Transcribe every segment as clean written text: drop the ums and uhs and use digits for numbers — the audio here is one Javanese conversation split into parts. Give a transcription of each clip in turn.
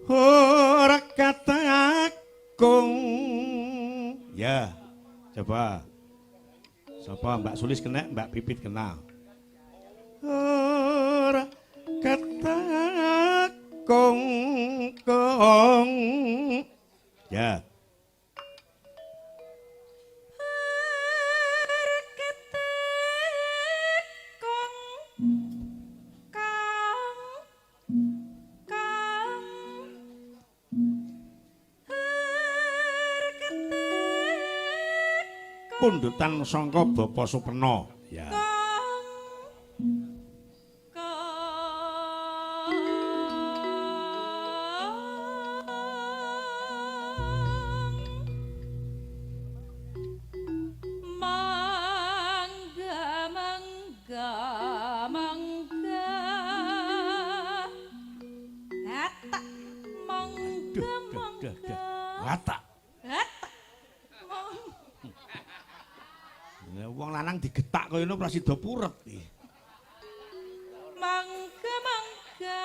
ora katakung. Ya, coba. Sapa Mbak Sulis kena, Mbak Pipit kena. Ora katakung kong. Ya. Pundutan sangka Bapa Superna. Ya. Wong lanang digetak kaya ngono prasida puret iki. Mangga mangga.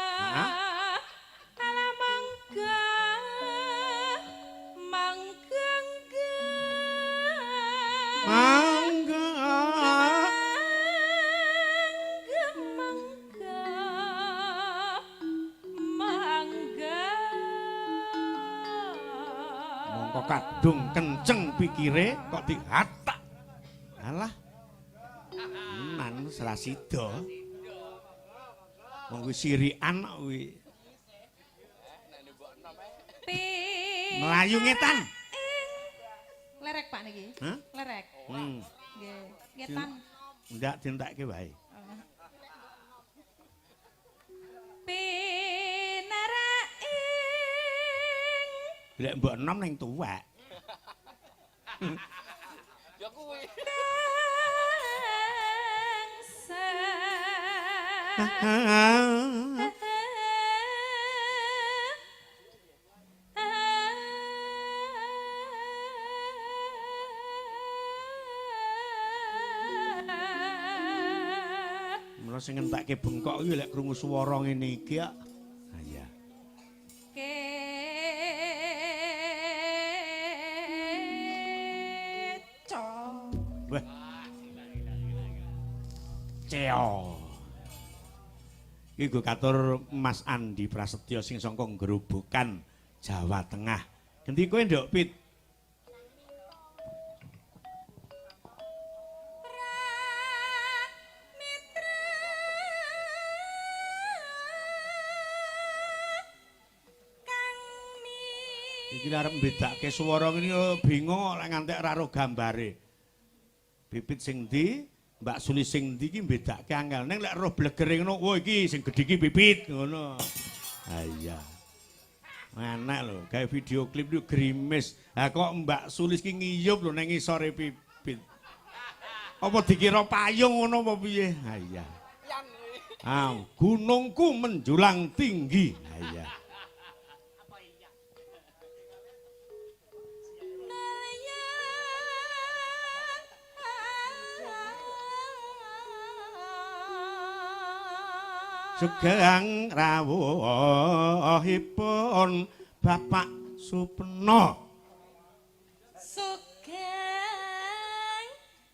Ala mangga. Mangga Mangga. Mangga. Mangga. Mongko kadung kenceng pikire kok dihatak. Alah. Nan Slasida. Wong kuwi sirikan kuwi. Melayu ngetan. Lerek Pak niki. Hah? Lerek. Nggih, ngetan. Ndak dientekke wae. Pinaraing. Lek mbok enom ning tuwek. Ya kuwi. Mula sing ngentekke bengkok iki lek krungu swara ngene iki ya. Ha iya. Keco. Wah. Ceo. Iki go katur Mas Andi Prasetyo sing saka Grobogan, Jawa Tengah. Gendi kowe nduk Pit? Iki arep mbedakake swara ngene bingung lek ngantek ora ro gambare. Pipit sing ndi, Mbak Sulis sing ndi iki mbedakake angel. Ning lek roh blegere ngono, "Oh iki sing gedhe iki Pipit." Ngono. Ha iya. Enak lho, gawe video klip itu grimis. Lah kok Mbak Sulis ki ngiyup lho ning ngisore Pipit. Apa dikira payung ngono apa piye? Ha iya. Ah, gunungku menjulang tinggi. Ha iya. Sugeng rawuhipun Bapak Supena. Sugeng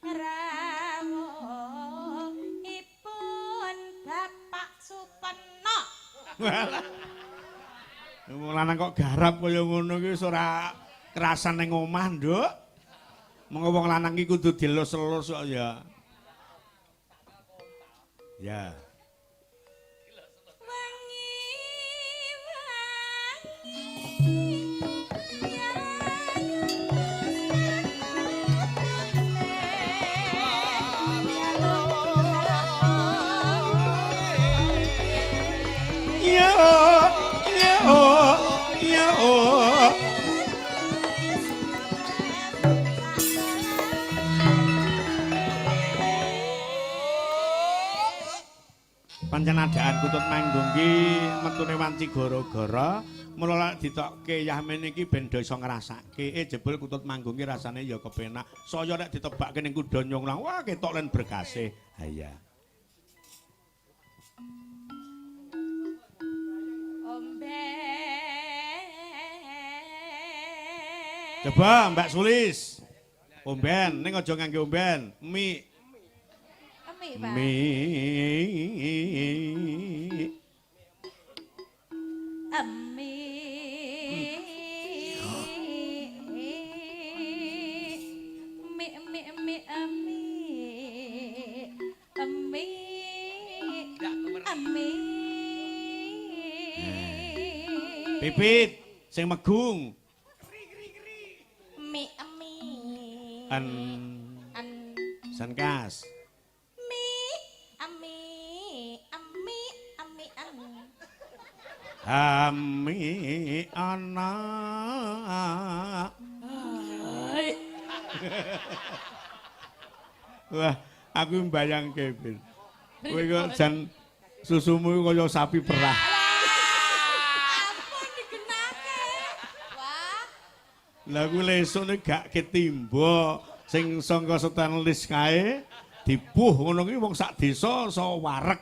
rawuhipun Bapak Supena. Wong lanang kok garap kaya ngono ki wis ora kerasan ning omah, Nduk. Mengko wong lanang ki kudu dilus-elus kok ya. Ya. Pancen adaan kutut manggung ki metune wanci gara-gara mula lek ditokke Yahmin iki ben do iso ngrasake jebul kutut manggung ki rasane ya kepenak saya nek ditebakke ning kuda nyonglang wah ketok len berkase ha iya Omben Coba Mbak Sulis. Omben, ning aja ngangge omben. Mi. Emi, Pak. Mi. Emi. Mi emi emi emi. Emi. Emi. Pipit sing megung. Mi emi. An An Sankas. mi ami ami ami an. Ami ana. Wah, aku mbayangke, Pir. Kowe kok jan susumu kaya sapi perah. Ampun digenake. Wah, Lah ku lesuk nek gak ketimba sing sangka stainless kae dipuh ngono ki wong sak desa iso wareg.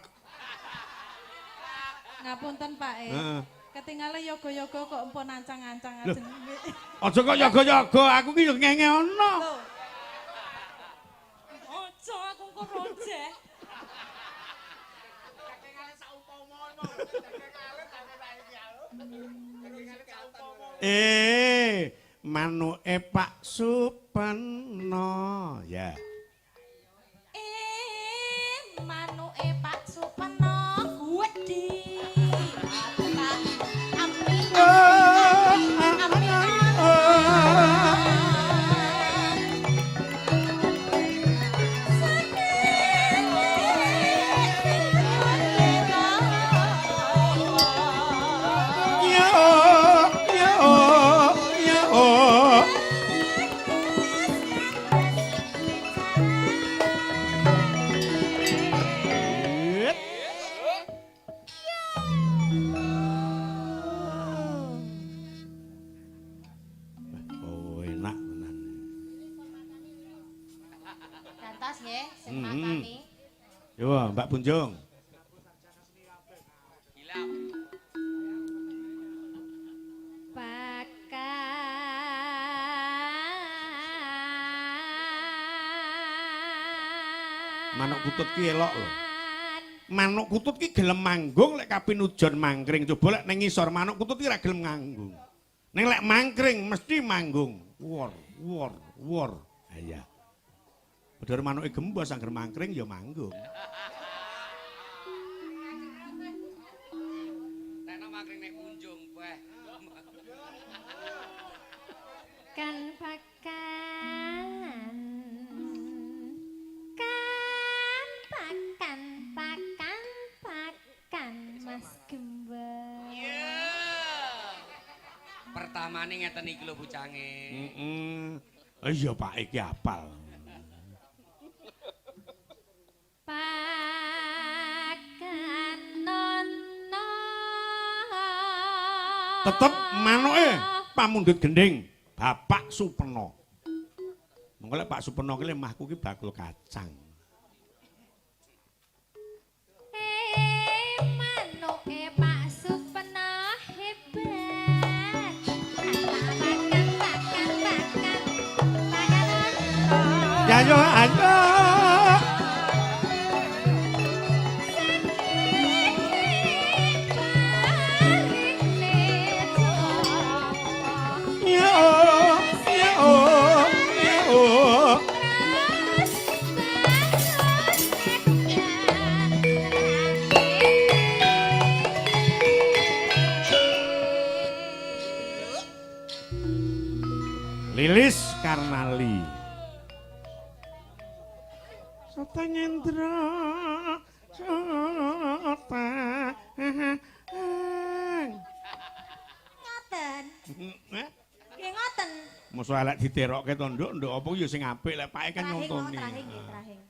ngapunten Pak Heeh. Ketinggalan yoga-yoga kok empun ancang-ancang Loh. ajeng. Aja kok yaga-yaga, aku ki yo ngenge ana. Loh. Ojo aku kok rojeh. Manuke Pak Supeno ya. Manuke Pak Supeno wedi. Ami. Oh, enak tenan. Gantos nggih, sing Mhm. makani. Yo, Mbak Bunjung. Manuk kutut ki elok lho. Manuk kutut ki gelem manggung lek kapinujon mangkring. Coba lek ning ngisor manuk kutut ki ora gelem manggung. Ning lek mangkring mesti manggung. Wor, wor, wor. Ha iya. Bedhar manuke gembos angger mangkring ya manggung. Nek mangkring nek kunjung weh. Kan pakan Mas Gembel. Pertamane ngeten iki lho bucange. Iya Pak iki apal. Pakan nono. Tetep manuke pamundhut gending Bapak Supeno. Mengko lek Pak Supeno ki lemahku ki bakul kacang. Manuke Pak Supeno hebat. Pakan. Ya yo ayo. Lilis Karnali. Sota nyendra sota. Ngoten. Nggih ngoten. Mosok elek diterokke to nduk, nduk apa ya sing apik lek pake kan Trahing nyontoni. trahing nggih trahing.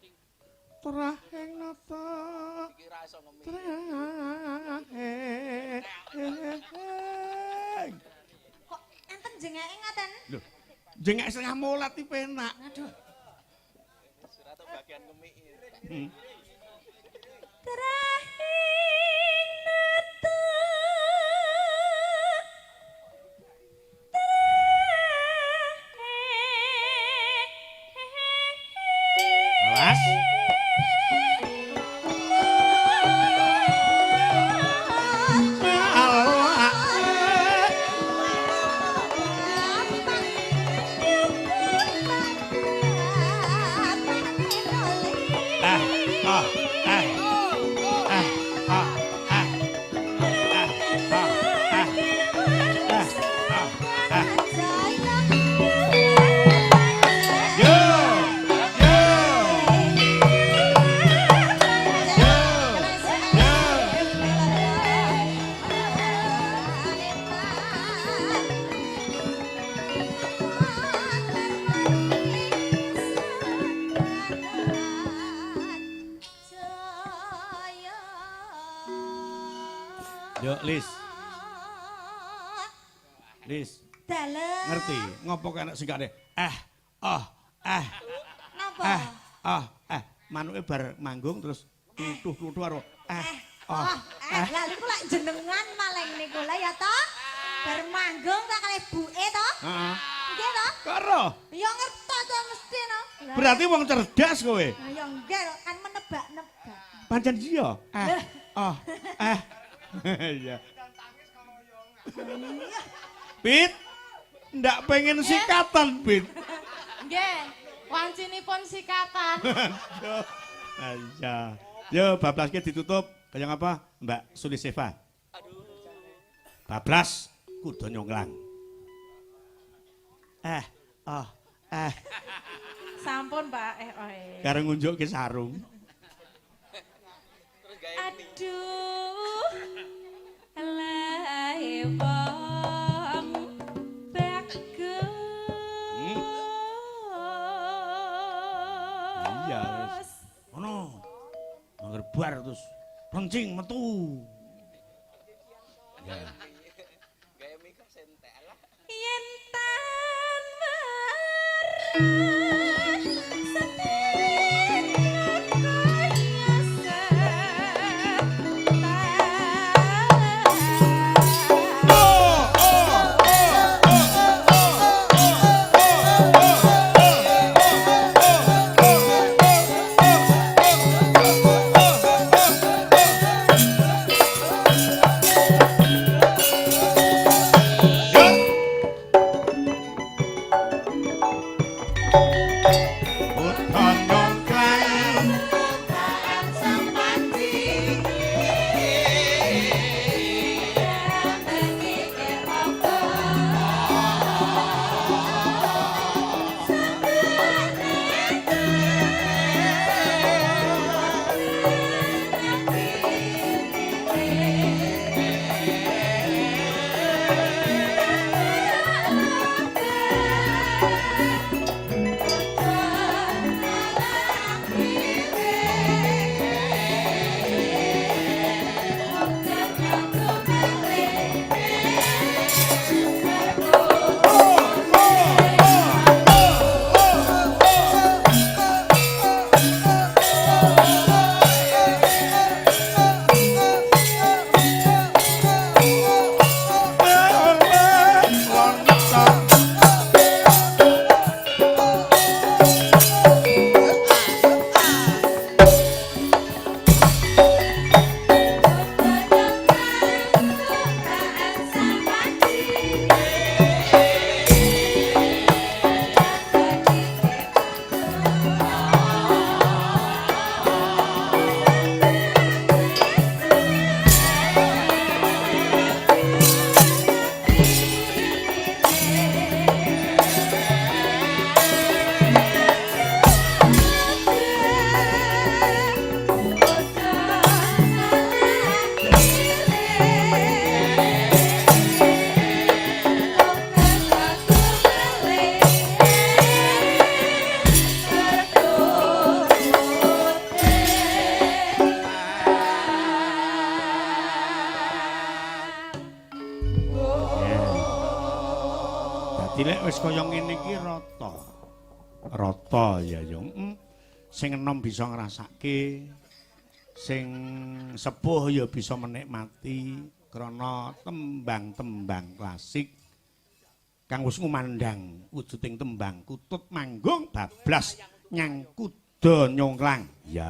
Trahing nata. Iki ra iso ngomong. Kok enten jengeke ngoten? Lho, jengek setengah molat iki penak. Aduh. Surat bagian ngemik. Trahing nata. Lis. Lis, Dalem. ngerti ngopo kena singkane? Napa? Manuke bar manggung terus kluthuk-kluthuk karo Lah niku lak jenengan maling niku lah ya toh. Bar manggung tak kalih buke toh. Heeh. Nggih toh? Karo. Ya ngertos to mesti no. Berarti wong cerdas kowe. Lah ya nggih kan menebak-nebak. Pancen iya. Iya. Pit, ndak pengen sikatan, Pit. Nggih, wancinipun sikatan. Iya. Yo, bablaske ditutup. Kayak apa, Mbak Suliseva? Bablas kudu nyonglang. Sampun, Pak. Karo ngunjuk ke sarung. Aduh. Lae wong bagus. Iya, wis. Ono. Angger bar terus rencing metu. Ya. Gaya Mika sentek lah. Yen tan marah setir kaya Dilek wis kaya ngene iki rata. Rata ya yo. Sing enom bisa ngrasake, sing sepuh ya bisa menikmati krana tembang-tembang klasik kang wis ngumandhang wujuding tembang kutut manggung bablas nyang kuda nyongklang. Ya.